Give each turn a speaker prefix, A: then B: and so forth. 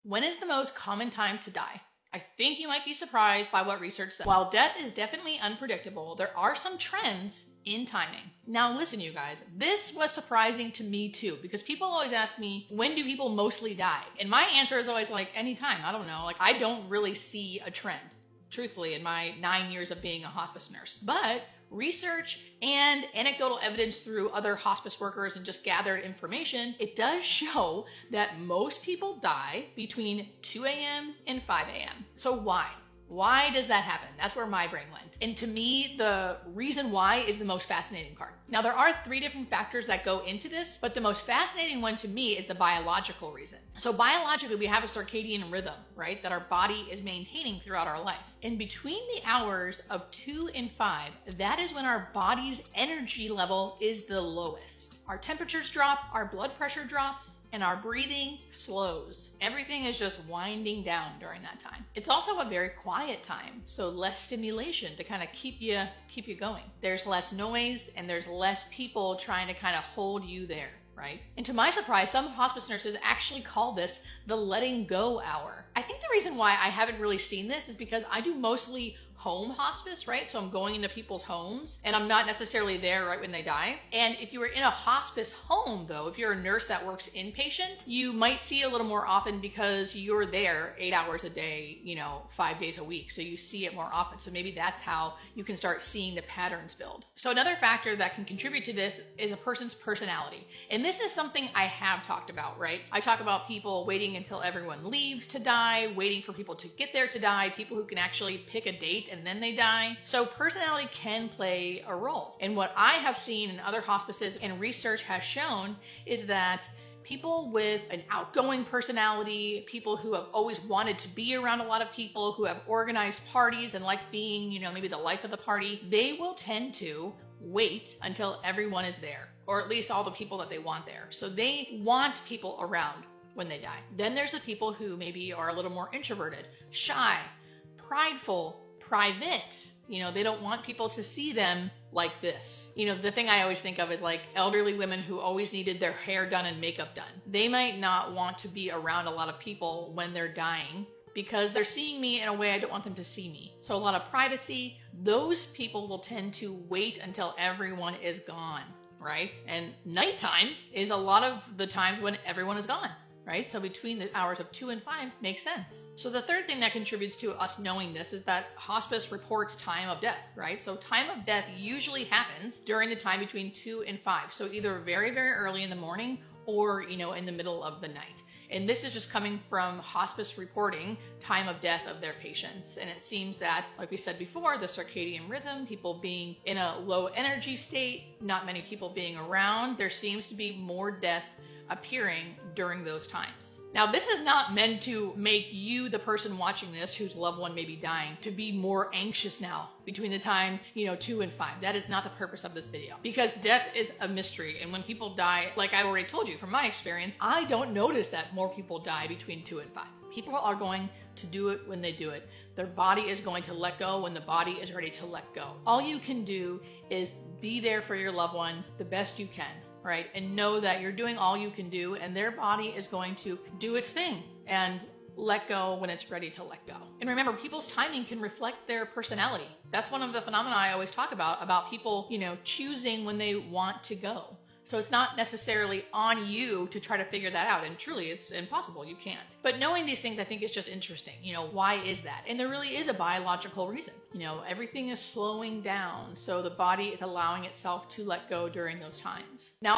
A: When is the most common time to die? I think you might be surprised by what research says. While death is definitely unpredictable, there are some trends in timing. Now listen, you guys, this was surprising to me too, because people always ask me, when do people mostly die? And my answer is always like, anytime. I don't know. Like, I don't really see a trend, truthfully, in my 9 years of being a hospice nurse. But research and anecdotal evidence through other hospice workers and just gathered information, it does show that most people die between 2 a.m. and 5 a.m. So why? Why does that happen? That's where my brain went. And to me, the reason why is the most fascinating part. Now, there are 3 different factors that go into this, but the most fascinating one to me is the biological reason. So biologically, we have a circadian rhythm, right, that our body is maintaining throughout our life. And between the hours of 2 and 5, that is when our body's energy level is the lowest. Our temperatures drop, our blood pressure drops, and our breathing slows. Everything is just winding down during that time. It's also a very quiet time, so less stimulation to kind of keep you going. There's less noise and there's less people trying to kind of hold you there, right? And to my surprise, some hospice nurses actually call this the letting go hour. I think the reason why I haven't really seen this is because I do mostly home hospice, right? So I'm going into people's homes and I'm not necessarily there right when they die. And if you were in a hospice home though, if you're a nurse that works inpatient, you might see it a little more often because you're there 8 hours a day, 5 days a week. So you see it more often. So maybe that's how you can start seeing the patterns build. So another factor that can contribute to this is a person's personality. And this is something I have talked about, right? I talk about people waiting until everyone leaves to die, waiting for people to get there to die, people who can actually pick a date and then they die. So personality can play a role. And what I have seen in other hospices and research has shown is that people with an outgoing personality, people who have always wanted to be around a lot of people, who have organized parties and like being, maybe the life of the party, they will tend to wait until everyone is there, or at least all the people that they want there. So they want people around when they die. Then there's the people who maybe are a little more introverted, shy, prideful, private. They don't want people to see them like this. The thing I always think of is like elderly women who always needed their hair done and makeup done. They might not want to be around a lot of people when they're dying because they're seeing me in a way I don't want them to see me. So a lot of privacy, those people will tend to wait until everyone is gone, right? And nighttime is a lot of the times when everyone is gone, right? So between the hours of 2 and 5 makes sense. So the third thing that contributes to us knowing this is that hospice reports time of death, right? So time of death usually happens during the time between 2 and 5. So either very, very early in the morning or, in the middle of the night. And this is just coming from hospice reporting time of death of their patients. And it seems that, like we said before, the circadian rhythm, people being in a low energy state, not many people being around, there seems to be more death appearing during those times. Now, this is not meant to make you, the person watching this, whose loved one may be dying, to be more anxious now between the time, 2 and 5. That is not the purpose of this video, because death is a mystery. And when people die, like I already told you from my experience, I don't notice that more people die between 2 and 5. People are going to do it when they do it. Their body is going to let go when the body is ready to let go. All you can do is be there for your loved one the best you can. Right? And know that you're doing all you can do, and their body is going to do its thing and let go when it's ready to let go. And remember, people's timing can reflect their personality. That's one of the phenomena I always talk about people, choosing when they want to go. So it's not necessarily on you to try to figure that out. And truly, it's impossible. You can't. But knowing these things, I think is just interesting. Why is that? And there really is a biological reason. Everything is slowing down. So the body is allowing itself to let go during those times. Now,